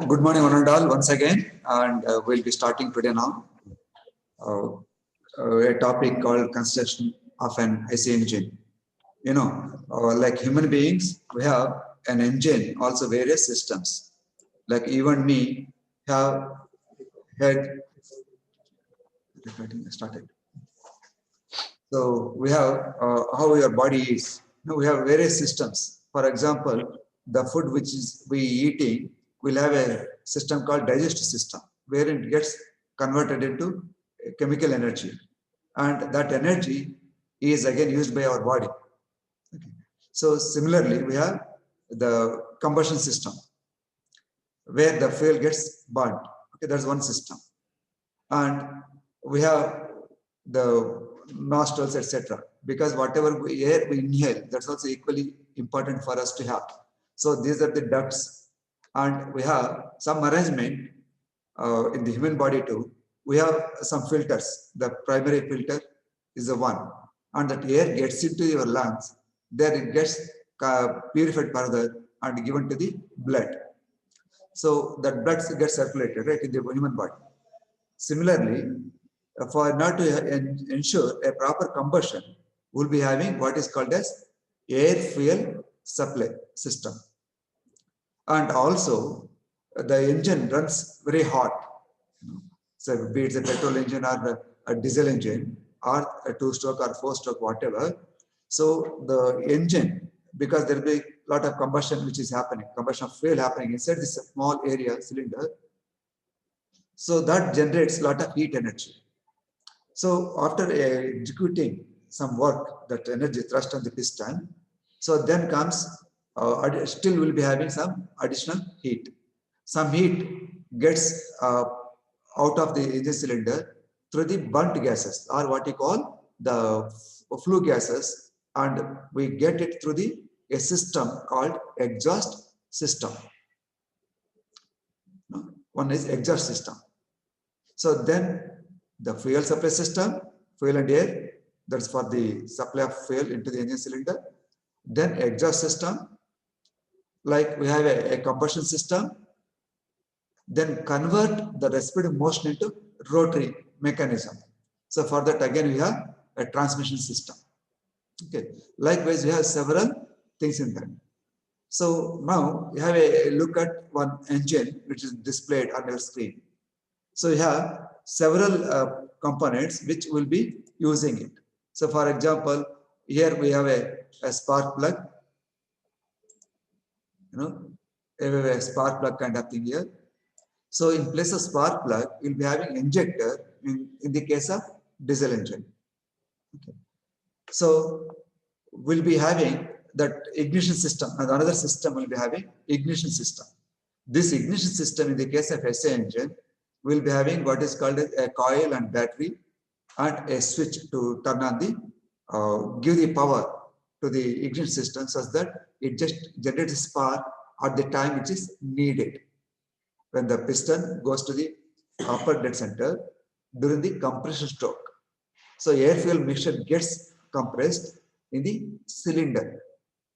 Good morning, one and all, once again, and we'll be starting today now uh, a topic called construction of an IC engine. Like human beings, we have an engine, also various systems. Like even me have had started. So we have how your body is. We have various systems. For example, the food which is we eating will have a system called digestive system, where it gets converted into chemical energy, and that energy is again used by our body. Okay. So similarly, we have the combustion system, where the fuel gets burnt. Okay, that's one system, and we have the nostrils, etc. Because whatever air we inhale, that's also equally important for us to have. So these are the ducts, and we have some arrangement in the human body too. We have some filters. The primary filter is the one, and that air gets into your lungs. Then it gets purified further and given to the blood. So that blood gets circulated right in the human body. Similarly, for not to ensure a proper combustion, we'll be having what is called as air fuel supply system. And also, the engine runs very hot. So be it a petrol engine or a diesel engine or a 2-stroke or 4-stroke, whatever. So the engine, because there will be a lot of combustion which is happening, combustion of fuel happening inside this small area cylinder. So that generates a lot of heat energy. So after executing some work, that energy thrust on the piston, so then comes still will be having some additional heat. Some heat gets out of the engine cylinder through the burnt gases, or what you call the flue gases, and we get it through a system called exhaust system. One is exhaust system. So then the fuel supply system, fuel and air, that's for the supply of fuel into the engine cylinder. Then exhaust system, like we have a combustion system, then convert the respiratory motion into rotary mechanism. So for that again we have a transmission system. Okay. Likewise we have several things in that. So now you have a look at one engine which is displayed on your screen. So you have several components which will be using it. So for example, here we have a spark plug, a spark plug kind of thing here. So in place of spark plug, we'll be having injector in the case of diesel engine. Okay. So we'll be having that ignition system, and another system will be having ignition system. This ignition system in the case of SA engine will be having what is called a coil and battery and a switch to turn on the give the power to the ignition system such that it just generates a spark at the time which is needed. When the piston goes to the upper dead center during the compression stroke. So air fuel mixture gets compressed in the cylinder.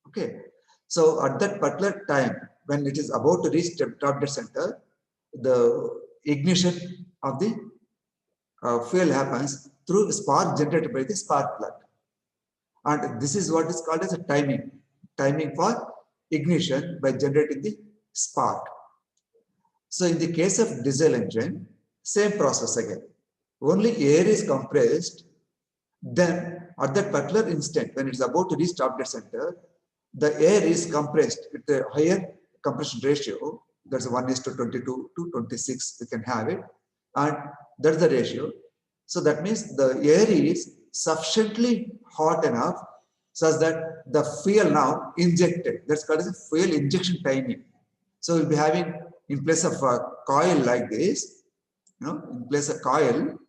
Okay. So at that particular time, when it is about to reach the top dead center, the ignition of the fuel happens through a spark generated by the spark plug. And this is what is called as a timing for ignition by generating the spark. So in the case of diesel engine, same process again. Only air is compressed, then at that particular instant, when it's about to reach top dead center, the air is compressed with a higher compression ratio. That's 1:22 to 26, we can have it. And that's the ratio. So that means the air is sufficiently hot enough such that the fuel now injected, that's called as a fuel injection timing. So we'll be having, in place of a coil like this, in place of coil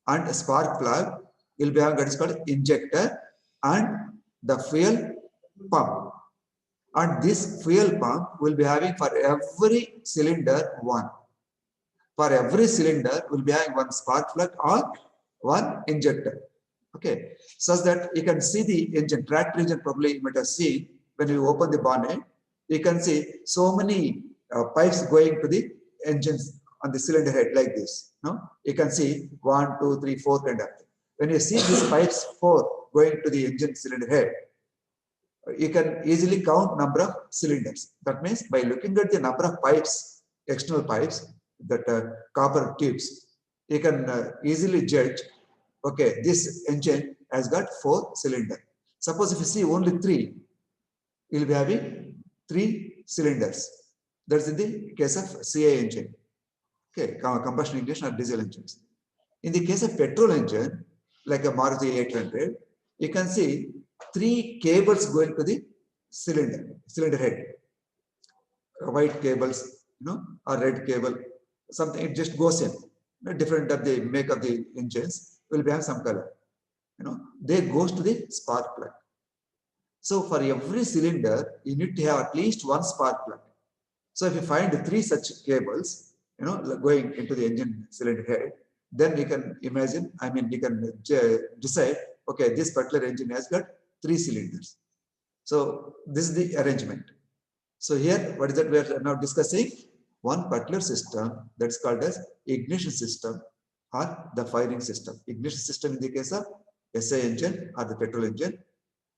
and a spark plug, we'll be having what is called injector and the fuel pump. And this fuel pump will be having for every cylinder one. For every cylinder, we'll be having one spark plug or one injector. Okay, such that you can see the engine, tractor engine probably you might have seen when you open the bonnet, you can see so many pipes going to the engines on the cylinder head like this. No, you can see 1, 2, 3, 4 kind of thing. When you see these pipes 4 going to the engine cylinder head, you can easily count number of cylinders. That means by looking at the number of pipes, external pipes, that copper tubes, you can easily judge, okay, this engine has got 4 cylinders. Suppose if you see only 3, you will be having 3 cylinders. That's in the case of CI engine. Okay, combustion engine or diesel engines. In the case of petrol engine, like a Maruti 800, you can see 3 cables going to the cylinder head. White cables, or red cable, something, it just goes in. Different of the make of the engines will be have some color. They goes to the spark plug. So for every cylinder, you need to have at least 1 spark plug. So if you find 3 such cables, going into the engine cylinder head, then you can imagine, you can decide, okay, this particular engine has got 3 cylinders. So this is the arrangement. So here, what is that we are now discussing? One particular system that's called as ignition system or the firing system. Ignition system in the case of SI engine or the petrol engine,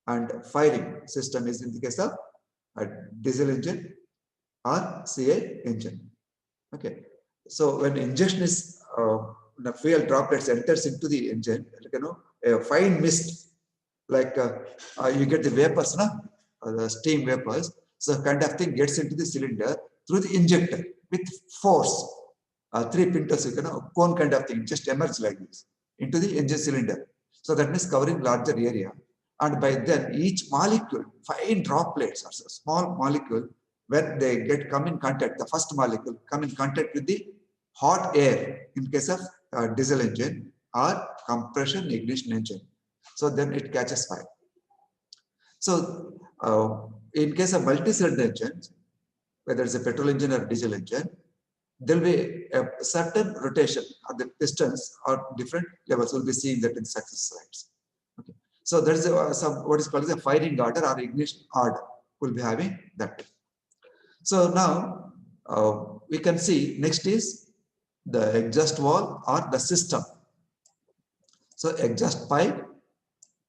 and firing system is in the case of a diesel engine or CI engine. Okay. So when injection is the fuel droplets enters into the engine, a fine mist, like you get the vapors, the steam vapors. So kind of thing gets into the cylinder through the injector with force. 3 pintos, cone kind of thing just emerge like this into the engine cylinder. So that means covering larger area. And by then each molecule, fine droplets or small molecule, when they come in contact, the first molecule come in contact with the hot air in case of diesel engine or compression ignition engine. So then it catches fire. So in case of multi-cylinder engines, whether it's a petrol engine or diesel engine, there will be a certain rotation of the pistons or different levels. We'll be seeing that in success slides. Okay. So there is what is called as a firing order or ignition order. We'll be having that. So now we can see next is the exhaust valve or the system. So exhaust pipe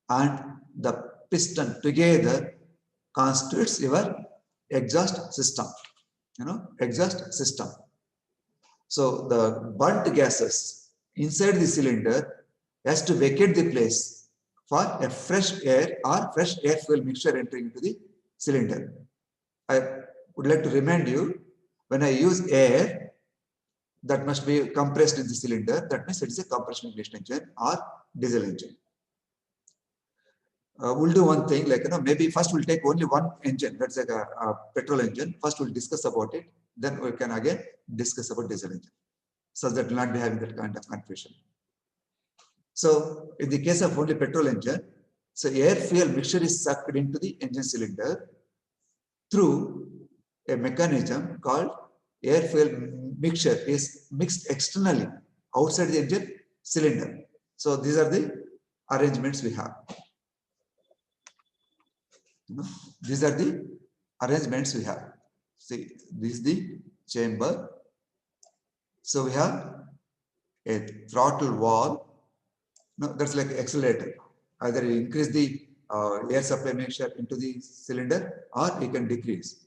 and the piston together constitutes your exhaust system. Exhaust system. So the burnt gases inside the cylinder has to vacate the place for a fresh air or fresh air fuel mixture entering into the cylinder. I would like to remind you, when I use air, that must be compressed in the cylinder. That means it is a compression ignition engine or diesel engine. We'll do one thing, like maybe first we'll take only one engine, that's like a petrol engine. First we'll discuss about it, then we can again discuss about diesel engine, so that we'll not be having that kind of confusion. So in the case of only petrol engine, so air fuel mixture is sucked into the engine cylinder through a mechanism called air fuel mixture is mixed externally outside the engine cylinder. So these are the arrangements we have. These are the arrangements we have. See, this is the chamber. So we have a throttle valve. No, that's like accelerator. Either you increase the air supply mixture into the cylinder, or you can decrease.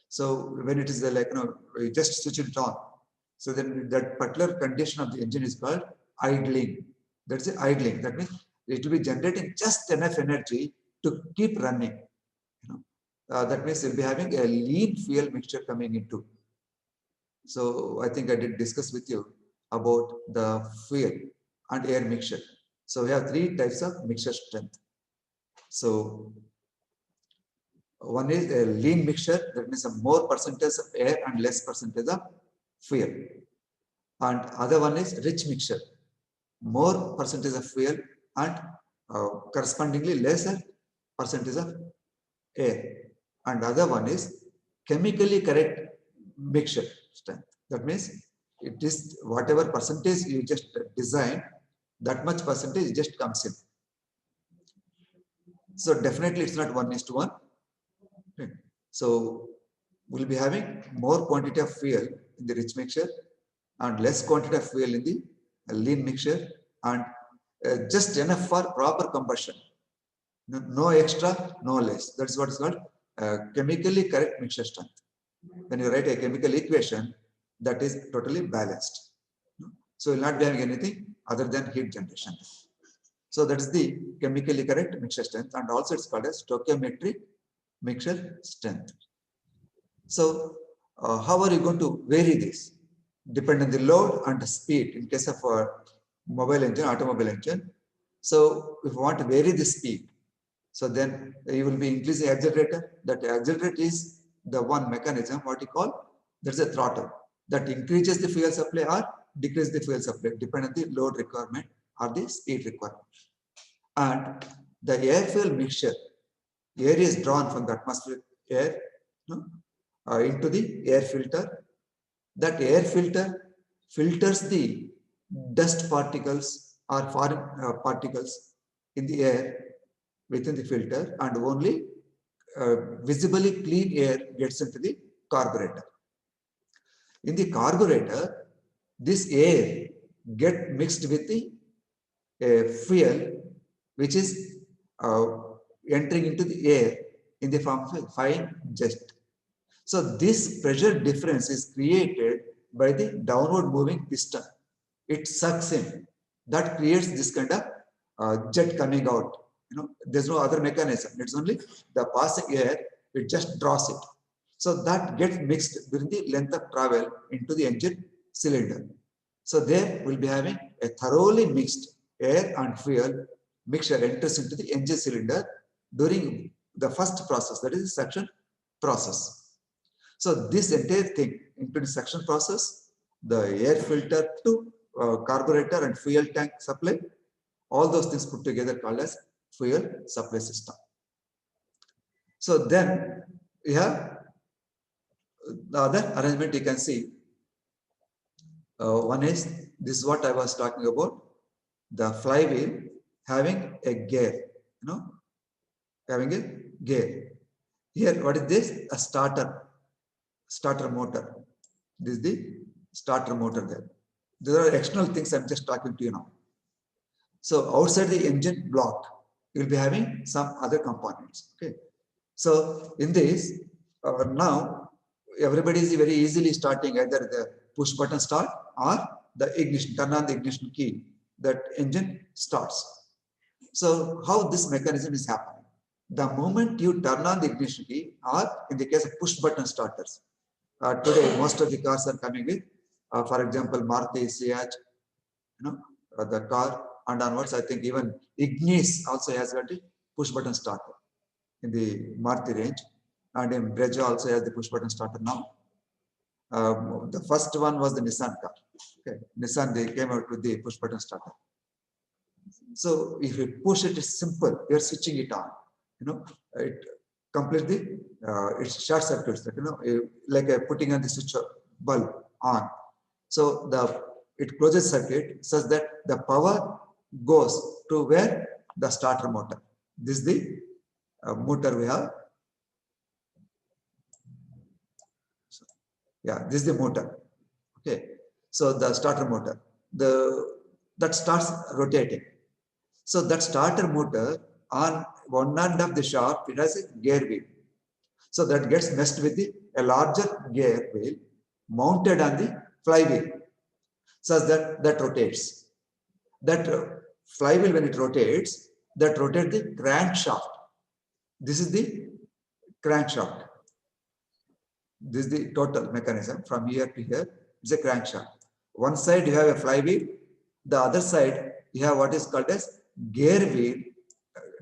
So when it is you just switch it on. So then that particular condition of the engine is called idling. That's the idling. That means it will be generating just enough energy to keep running. That means you'll be having a lean fuel mixture coming into. So I think I did discuss with you about the fuel and air mixture. So we have 3 types of mixture strength. So one is a lean mixture, that means a more percentage of air and less percentage of fuel. And other one is rich mixture, more percentage of fuel and correspondingly lesser percentage of air. And other one is chemically correct mixture strength. That means it is whatever percentage you just design, that much percentage just comes in. So definitely it's not 1:1. Okay. So will be having more quantity of fuel in the rich mixture and less quantity of fuel in the lean mixture, and just enough for proper combustion. No extra, no less. That's what is called chemically correct mixture strength. When you write a chemical equation, that is totally balanced. So you'll not be having anything other than heat generation. So that is the chemically correct mixture strength, and also it's called as stoichiometric mixture strength. So how are you going to vary this? Depend on the load and the speed in case of mobile engine, automobile engine. So if you want to vary the speed, so then you will be increasing accelerator. That accelerator is the one mechanism, what you call, that's a throttle, that increases the fuel supply or decreases the fuel supply, depending on the load requirement or the speed requirement. And the air fuel mixture, air is drawn from the atmospheric air into the air filter. That air filter filters the dust particles or foreign particles in the air within the filter, and only visibly clean air gets into the carburetor. In the carburetor, this air get mixed with the fuel, which is entering into the air in the form of a fine jet. So this pressure difference is created by the downward moving piston. It sucks in. That creates this kind of jet coming out. There's no other mechanism. It's only the passing air. It just draws it. So that gets mixed during the length of travel into the engine cylinder. So there we'll be having a thoroughly mixed air and fuel mixture enters into the engine cylinder during the first process, that is the suction process. So this entire thing into the suction process, the air filter to carburetor and fuel tank supply, all those things put together called as fuel supply system. So then we have the other arrangement you can see. One is, this is what I was talking about, the flywheel having a gear, having a gear. Here, what is this? A starter motor. This is the starter motor there. These are external things I'm just talking to you now. So outside the engine block, you'll be having some other components. Okay. So in this, now everybody is very easily starting either the push button start or the ignition, turn on the ignition key, that engine starts. So how this mechanism is happening? The moment you turn on the ignition key, or in the case of push button starters, today most of the cars are coming with, for example, Maruti, CH, the car, and onwards, I think even Ignis also has got a push button starter in the Maruti range, and in Brezza also has the push button starter now. The first one was the Nissan car. Okay. Nissan, they came out with the push button starter. So if you push it, it's simple. You're switching it on. It completely it short circuits. Like putting on the switch bulb on. So it closes circuit such that the power goes to where the starter motor. This is the motor we have. So, yeah, this is the motor. Okay. So the starter motor, that starts rotating. So that starter motor, on one end of the shaft, it has a gear wheel. So that gets messed with a larger gear wheel mounted on the flywheel, such that rotates. That flywheel, when it rotates, that rotates the crankshaft. This is the crankshaft. This is the total mechanism from here to here. It's a crankshaft. One side you have a flywheel, the other side you have what is called as gear wheel,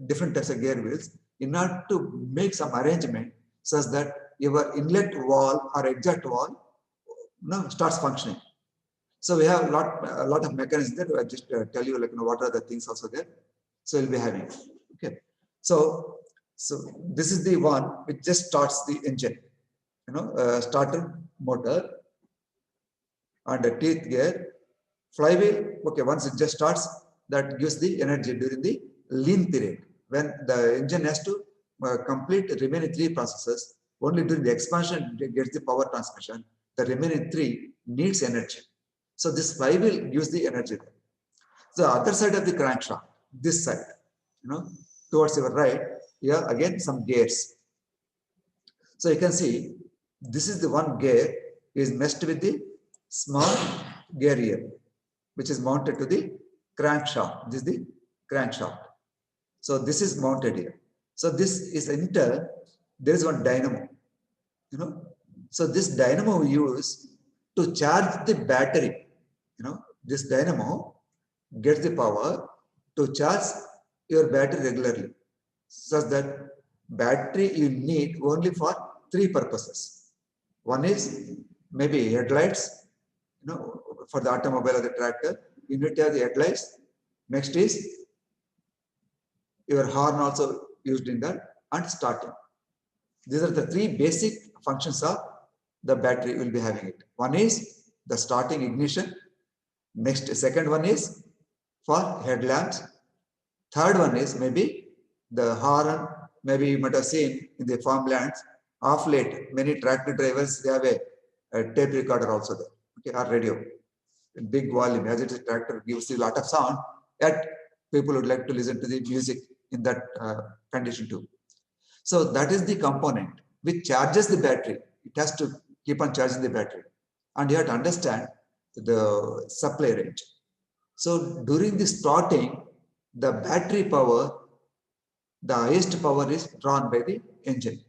different types of gear wheels, in order to make some arrangement such that your inlet wall or exhaust wall starts functioning. So we have a lot of mechanisms there. I just tell you what are the things also there. So we'll be having. Okay. So this is the one which just starts the engine. Starter motor and the teeth gear, flywheel. Okay, once it just starts, that gives the energy during the lean period when the engine has to complete the remaining 3 processes. only during the expansion it gets the power transmission. The remaining 3 needs energy. So this flywheel gives the energy. The other side of the crankshaft, this side, towards your right, here again some gears. So you can see this is the one gear is meshed with the small gear here, which is mounted to the crankshaft. This is the crankshaft. So this is mounted here. So this is enter. There is one dynamo. So this dynamo we use to charge the battery. This dynamo gets the power to charge your battery regularly, such that battery you need only for 3 purposes. One is maybe headlights, for the automobile or the tractor, you need to have the headlights. Next is your horn also used in that, and starting. These are the 3 basic functions of the battery will be having it. One is the starting ignition. Next, second one is for headlamps. Third one is maybe the horn. Maybe you might have seen in the farmlands, of late, many tractor drivers, they have a tape recorder also there, okay, or radio. In big volume, as it is tractor gives a lot of sound, yet people would like to listen to the music in that condition too. So that is the component which charges the battery. It has to keep on charging the battery. And you have to understand the supply range. So during the starting, the battery power, the highest power is drawn by the engine.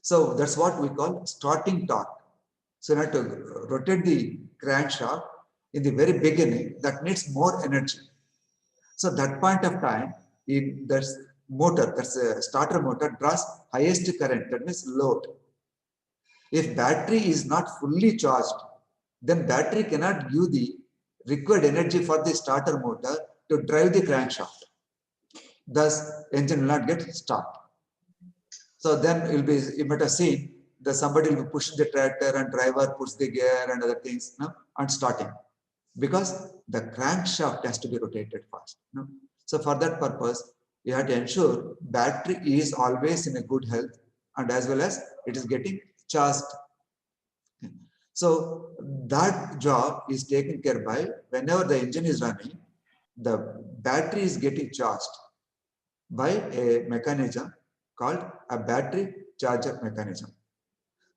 So that's what we call starting torque. So you have to rotate the crankshaft in the very beginning, that needs more energy. So that point of time, that's motor, that's a starter motor, draws highest current, that means load. If battery is not fully charged, then battery cannot give the required energy for the starter motor to drive the crankshaft. Thus, engine will not get start. So then you might have seen that somebody will push the tractor and driver puts the gear and other things, and starting, because the crankshaft has to be rotated fast. So for that purpose, you have to ensure battery is always in a good health, and as well as it is getting charged. So that job is taken care by whenever the engine is running, the battery is getting charged by a mechanism called a battery charger mechanism.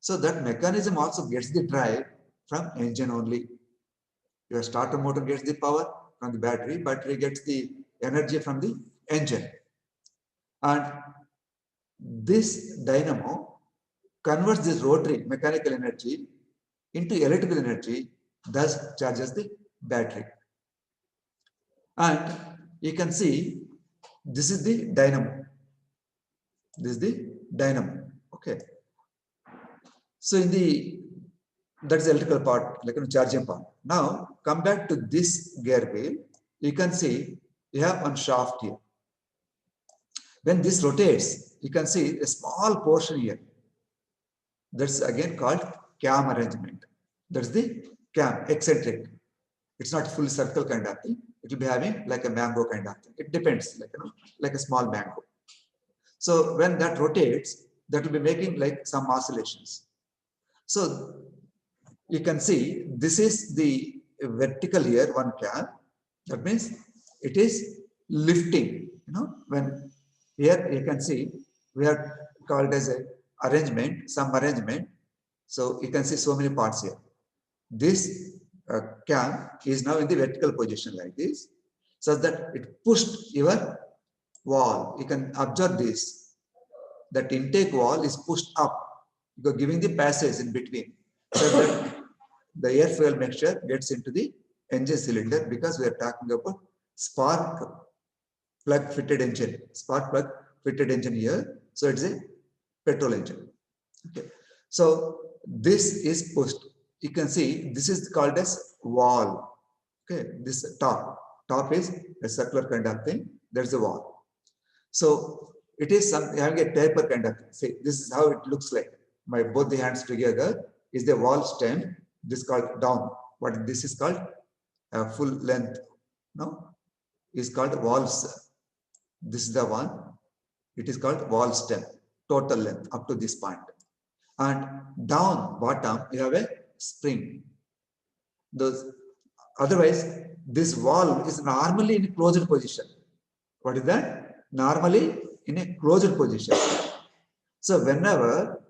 So that mechanism also gets the drive from engine only. Your starter motor gets the power from the battery gets the energy from the engine. And this dynamo converts this rotary mechanical energy into electrical energy, thus charges the battery. And you can see this is the dynamo. This is the dynamo. Okay. So that's the electrical part, like charging part. Now come back to this gear wheel. You can see you have one shaft here. When this rotates, you can see a small portion here. That's again called cam arrangement. That's the cam, eccentric. It's not full circle kind of thing. It will be having like a mango kind of thing. It depends, like a small mango. So when that rotates, that will be making like some oscillations. So you can see this is the vertical here, one cam. That means it is lifting. When here you can see we have called as a arrangement, some arrangement. So you can see so many parts here. This cam is now in the vertical position like this, such that it pushed your wall. You can observe this. That intake wall is pushed up, because giving the passage in between, so that the air fuel mixture gets into the engine cylinder, because we are talking about spark plug fitted engine, here. So it's a petrol engine. Okay. So this is pushed. You can see this is called as wall. Okay. This top is a circular kind of thing. There's a wall. So it is having a taper kind of thing. See, this is how it looks like. Both the hands together is the wall stem. This is called down. What this is called full length. No, is called walls. This is the one. It is called wall stem. Total length up to this point. and down bottom you have a spring. Those otherwise this valve is normally in a closed position. What is that? Normally in a closed position. So whenever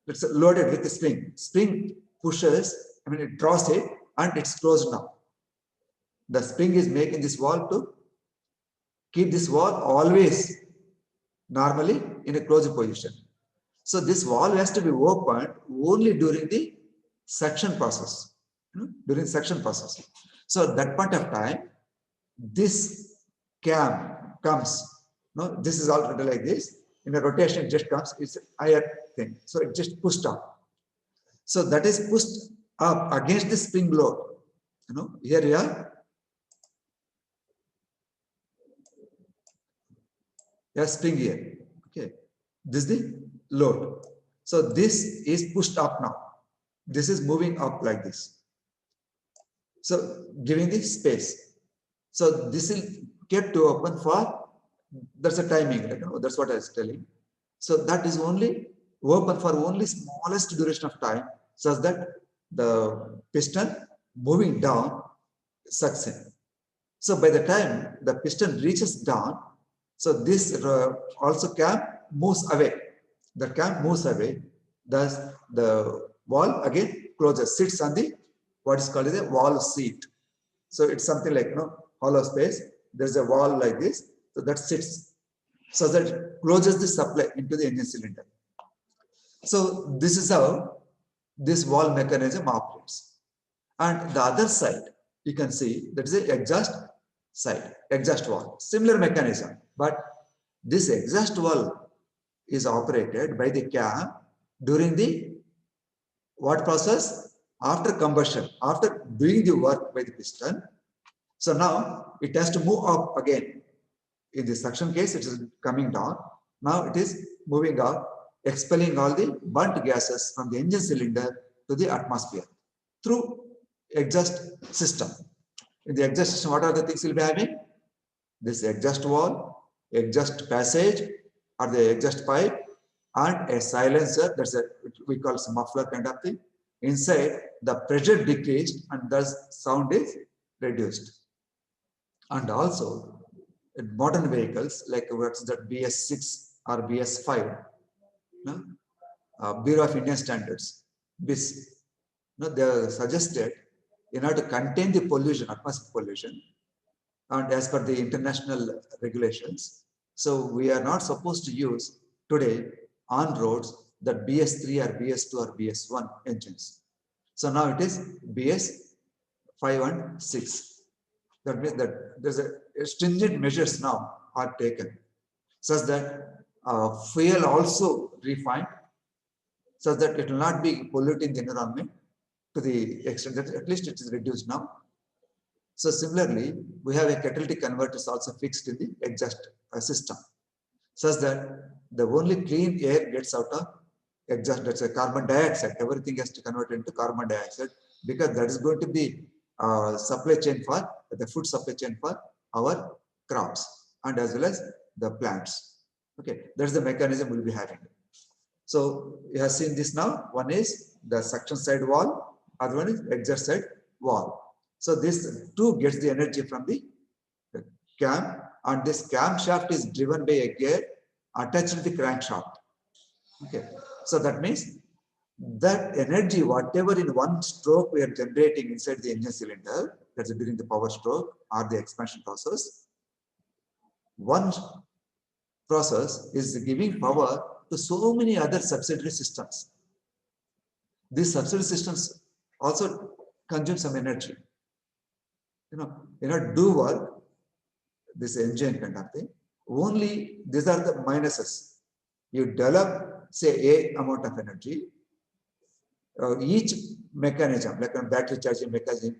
it's loaded with the spring pushes, it draws it and it's closed now. The spring is making this valve to keep this valve always normally in a closed position. So this valve has to be opened only during the suction process. During suction process. So at that point of time, this cam comes. No, this is already like this. In a rotation, it just comes. It's a higher thing. So it just pushed up. So that is pushed up against the spring load. Here we are. Spring here. Okay. This is the load. So this is pushed up now. This is moving up like this. So giving the space. So this is kept to open for, that's a timing, that's what I was telling. So that is only open for only smallest duration of time, such that the piston moving down sucks in. So by the time the piston reaches down, so this also cam moves away. The cam moves away. Thus the valve again closes, sits on the what is called as a valve seat. So it's something like hollow space. There's a valve like this, so that sits, so that it closes the supply into the engine cylinder. So this is how this valve mechanism operates. And the other side, you can see that is the exhaust side, exhaust valve. Similar mechanism, but this exhaust valve is operated by the cam during the what process? After combustion, after doing the work by the piston. So now it has to move up again. In the suction case, it is coming down. Now it is moving out, expelling all the burnt gases from the engine cylinder to the atmosphere through exhaust system. In the exhaust system, what are the things we'll be having? This exhaust valve, exhaust passage, or the exhaust pipe, and a silencer. That's a we call a muffler kind of thing. Inside, the pressure decreased and thus sound is reduced. And also, in modern vehicles like what's that BS6 or BS5, Bureau of Indian Standards, BIS, they are suggested in order to contain the pollution, atmospheric pollution, and as per the international regulations. So we are not supposed to use today on roads that BS3 or BS2 or BS1 engines. So now it is BS5 and 6. That means that there's a stringent measures now are taken such that fuel also refined such that it will not be polluting the environment to the extent that at least it is reduced now. So similarly, we have a catalytic converters also fixed in the exhaust system such that the only clean air gets out of exhaust, that's a carbon dioxide. Everything has to convert into carbon dioxide because that is going to be supply chain for the food supply chain for our crops and as well as the plants. Okay, that's the mechanism we'll be having. So you have seen this now. One is the suction side valve, other one is exhaust side valve. So this two gets the energy from the cam, and this camshaft is driven by a gear attached to the crankshaft. Okay, so that means that energy, whatever in one stroke we are generating inside the engine cylinder, that's during the power stroke or the expansion process, one process is giving power to so many other subsidiary systems. These subsidiary systems also consume some energy. Do work, this engine kind of thing. Only these are the minuses. You develop, say, a amount of energy. Each mechanism, like a battery charging mechanism,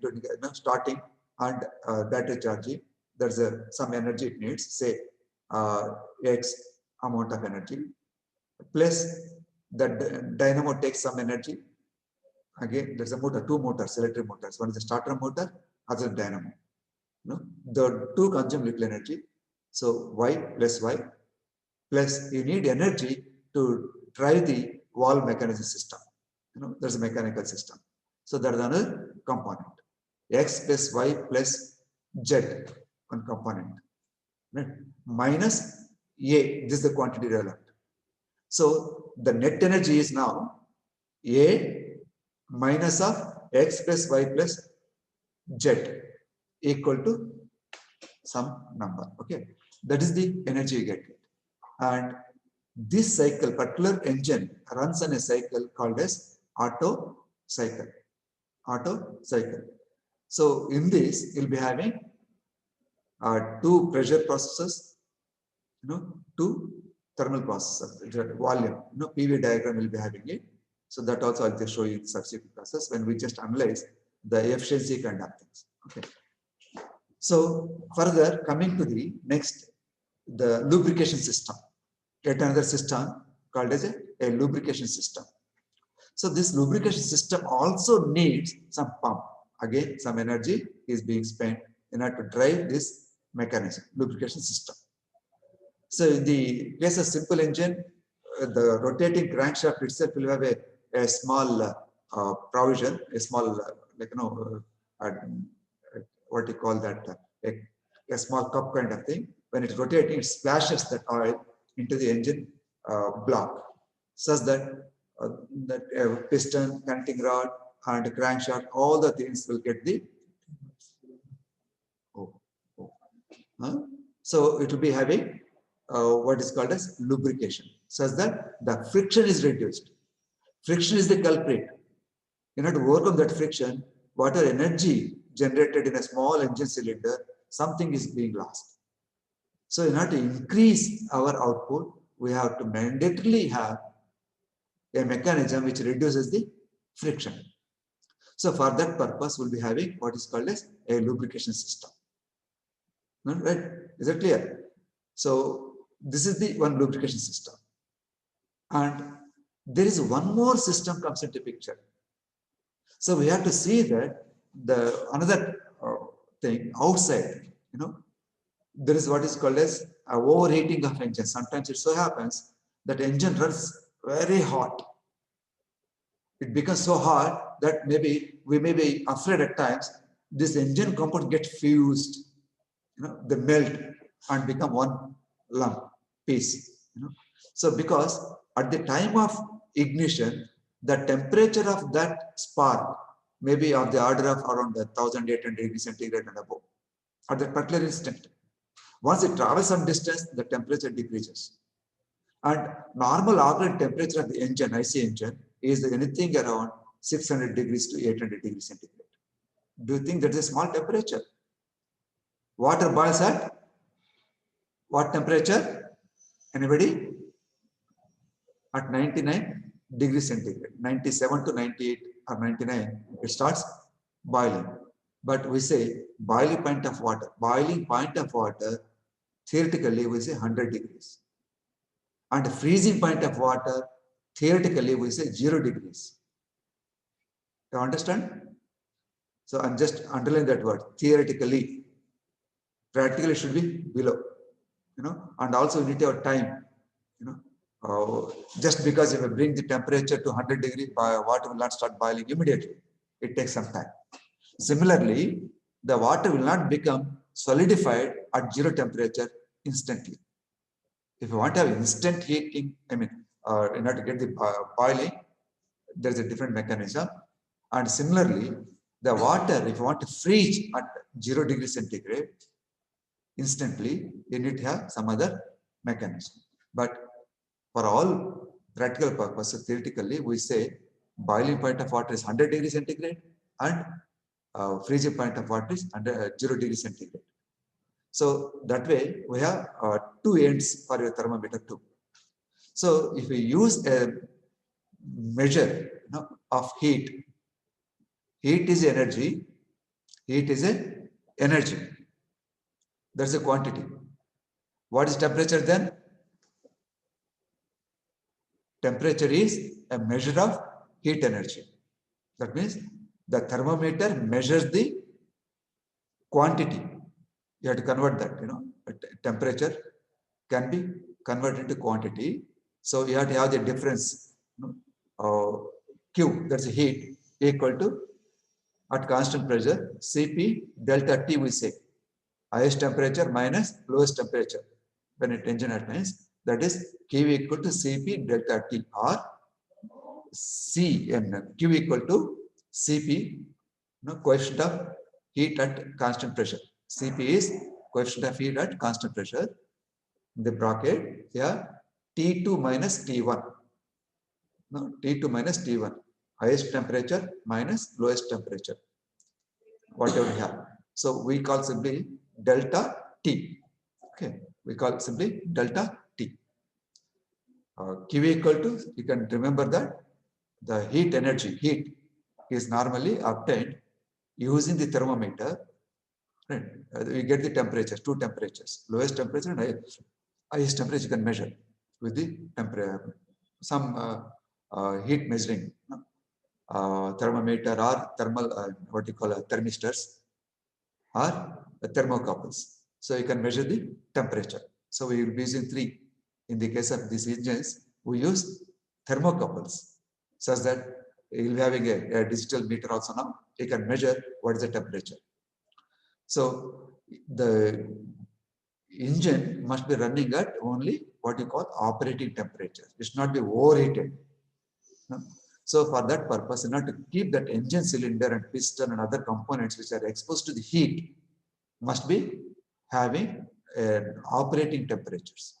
starting and battery charging, there's some energy it needs, say X amount of energy, plus the dynamo takes some energy. Again, there's a motor, two motors, electric motors. One is the starter motor, other is dynamo. The two consume little energy. So Y plus Y, plus you need energy to drive the valve mechanism system. There's a mechanical system. So that is another component. X plus Y plus Z, one component. Right? Minus A, this is the quantity relevant. So the net energy is now A minus of X plus Y plus Z equal to some number. Okay, that is the energy you get. And this cycle, particular engine, runs on a cycle called as Otto cycle. Otto cycle. So in this, you'll be having two pressure processes, two thermal processes, volume. PV diagram will be having it. So that also I'll just show you in subsequent process when we just analyze the efficiency kind of things. Okay. So further coming to the next, the lubrication system. Yet another system called as a lubrication system. So this lubrication system also needs some pump. Again, some energy is being spent in order to drive this mechanism, lubrication system. So in the case of simple engine, the rotating crankshaft itself will have a small provision, a small, what you call that, a small cup kind of thing. When it's rotating, it splashes that oil into the engine block, such that piston, connecting rod, and crankshaft, all the things will get the. So it will be having what is called as lubrication, such that the friction is reduced. Friction is the culprit. In order to overcome that friction, whatever energy generated in a small engine cylinder, something is being lost. So in order to increase our output, we have to mandatorily have a mechanism which reduces the friction. So for that purpose, we'll be having what is called as a lubrication system. Right? Is that clear? So this is the one lubrication system. And there is one more system comes into picture. So we have to see that the another thing outside, there is what is called as overheating of engine. Sometimes it so happens that engine runs very hot. It becomes so hot that maybe we may be afraid at times this engine component gets fused, they melt and become one lump piece. So because at the time of ignition, the temperature of that spark may be of the order of around 1800 degrees centigrade and above at that particular instant. Once it travels some distance, the temperature decreases. And normal operating temperature of the engine, IC engine, is anything around 600 degrees to 800 degrees centigrade. Do you think that is a small temperature? Water boils at what temperature? Anybody? At 99 degrees centigrade. 97 to 98 or 99, it starts boiling. But we say boiling point of water. Boiling point of water, theoretically, we say 100 degrees. And the freezing point of water, theoretically, we say 0 degrees. You understand? So I'm just underlining that word, theoretically. Practically should be below, and also we need to have time, just because if we bring the temperature to 100 degrees, water will not start boiling immediately. It takes some time. Similarly, the water will not become solidified at 0 temperature instantly. If you want to have instant heating, in order to get the boiling, there is a different mechanism. And similarly, the water, if you want to freeze at 0 degrees centigrade, instantly, you need to have some other mechanism. But for all practical purposes, theoretically, we say boiling point of water is 100 degrees centigrade and freezing point of water is 0 degrees centigrade. So that way, we have two ends for your thermometer too. So if we use a measure of heat, heat is energy, heat is a energy. That's a quantity. What is temperature then? Temperature is a measure of heat energy. That means the thermometer measures the quantity. You have to convert that, temperature can be converted to quantity. So you have to have the difference Q, that's heat, equal to at constant pressure Cp delta T we say. Highest temperature minus lowest temperature. When it engine happens, that is Q equal to Cp delta T, or C and Q equal to Cp, coefficient of heat at constant pressure. Cp is coefficient of heat at constant pressure. In the bracket, yeah, T2 minus T1. No, T2 minus T1. Highest temperature minus lowest temperature. Whatever we have. So we call simply delta T. Okay, we call simply delta T. Q equal to, you can remember that the heat energy, heat is normally obtained using the thermometer. Right? We get the temperatures, two temperatures, lowest temperature and highest temperature you can measure with the temperature, some heat measuring thermometer or thermal, what you call thermistors or thermocouples. So you can measure the temperature. So we will be using three. In the case of these engines, we use thermocouples such that you will be having a digital meter also now. You can measure what is the temperature. So the engine must be running at only what you call operating temperature. It should not be overheated. No? So for that purpose, in order to keep that engine cylinder and piston and other components which are exposed to the heat must be having operating temperatures.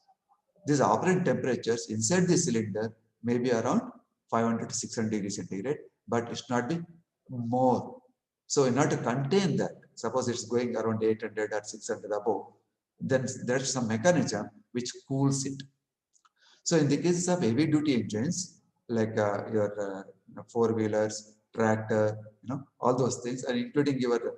These operating temperatures inside the cylinder may be around 500 to 600 degrees centigrade, but it should not be more. So in order to contain that, suppose it's going around 800 or 600 above, then there's some mechanism which cools it. So in the cases of heavy duty engines, like your four-wheelers, tractor, all those things, and including your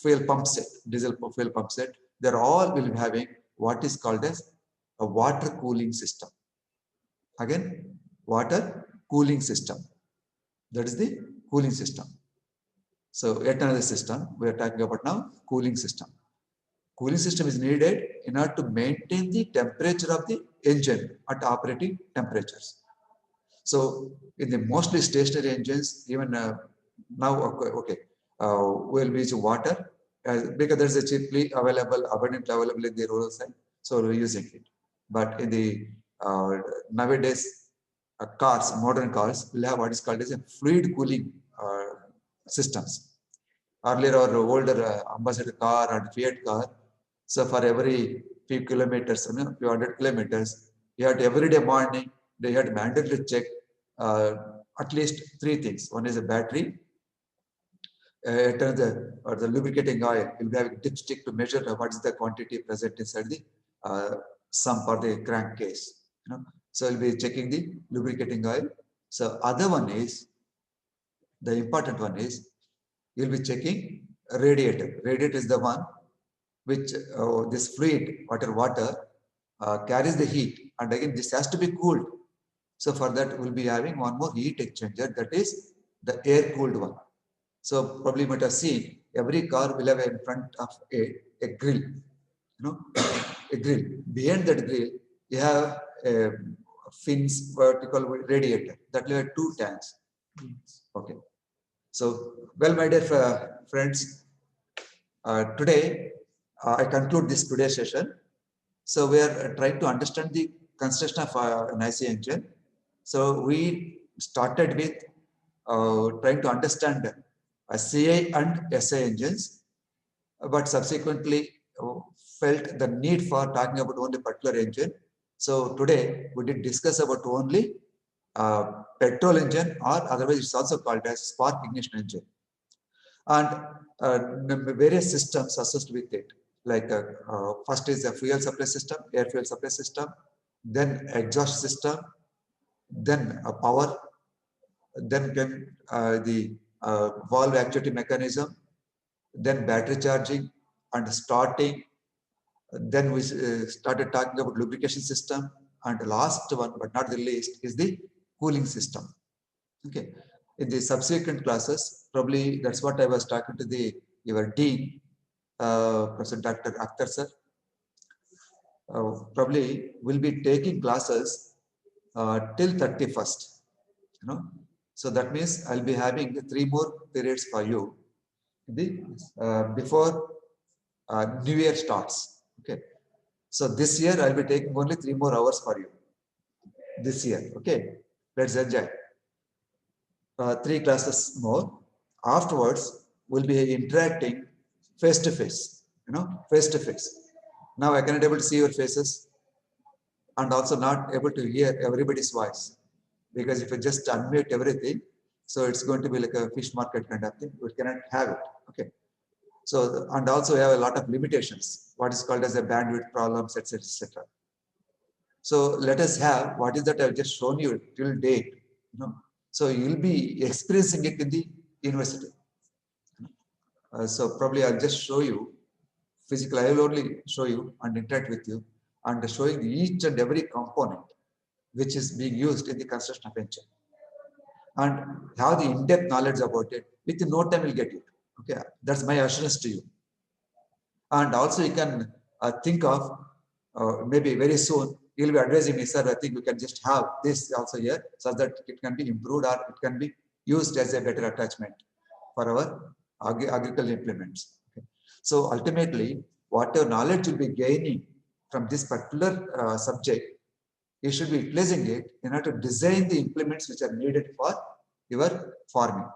fuel pump set, diesel fuel pump set, they're all will be having what is called as a water cooling system. Again, water cooling system. That is the cooling system. So yet another system we are talking about now, cooling system. Cooling system is needed in order to maintain the temperature of the engine at operating temperatures. So in the mostly stationary engines, even now, okay, we'll be using water because there's a cheaply available, abundantly available in the rural side. So we're using it. But in the nowadays cars, modern cars will have what is called as a fluid cooling systems. Earlier, our older ambassador car and Fiat car. So for every few kilometers, few hundred kilometers, you had every day morning, they had mandatory check at least three things. One is a battery, the lubricating oil. You'll be having dipstick to measure what is the quantity present inside the sump or the crankcase. So you'll be checking the lubricating oil. So other one is, the important one is, you'll be checking radiator. Radiator is the one which this fluid, water, carries the heat, and again this has to be cooled. So for that we'll be having one more heat exchanger, that is the air cooled one. So probably you might have seen every car will have in front of a grill, a grill. Behind that grill you have a fins vertical radiator that will have two tanks. Okay. So well, my dear friends, today I conclude this today's session. So we are trying to understand the construction of an IC engine. So we started with trying to understand CI and SI engines, but subsequently felt the need for talking about only particular engine. So today we did discuss about only petrol engine, or otherwise it's also called as spark ignition engine, and various systems associated with it. Like first is a fuel supply system, air fuel supply system, then exhaust system, then power, then came the valve actuating mechanism, then battery charging and starting. Then we started talking about lubrication system, and the last one but not the least is the cooling system. Okay. In the subsequent classes, probably that's what I was talking to your dean, Professor Dr. Akhtar sir. Probably will be taking classes till 31st. You know, so that means I'll be having 3 more periods for you before New Year starts. Okay, so this year I'll be taking only 3 more hours for you this year. Okay, let's enjoy. 3 classes more. Afterwards, we'll be interacting face to face. You know, face to face. Now I cannot able to see your faces and also not able to hear everybody's voice, because if you just unmute everything, so it's going to be like a fish market kind of thing. We cannot have it. Okay. So, and also we have a lot of limitations, what is called as a bandwidth problems, etc., etc. So let us have what is that I've just shown you till date. You know, so you'll be experiencing it in the university. So probably I'll just show you physically. I will only show you and interact with you and showing each and every component which is being used in the construction of engine, and have the in-depth knowledge about it. Within no time, will get it. Okay, that's my assurance to you. And also, you can think of maybe very soon you'll be advising me, sir. I think we can just have this also here, so that it can be improved or it can be used as a better attachment for our agricultural implements. Okay. So ultimately, whatever knowledge you'll be gaining from this particular subject, you should be placing it in order to design the implements which are needed for your farming.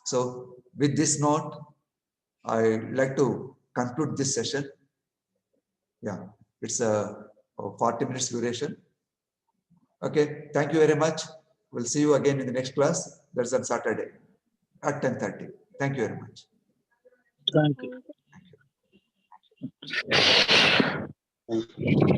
So with this note, I like to conclude this session. Yeah, it's a 40 minutes duration. Okay, thank you very much. We'll see you again in the next class. That's on Saturday at 10:30. Thank you very much. Thank you. Thank you.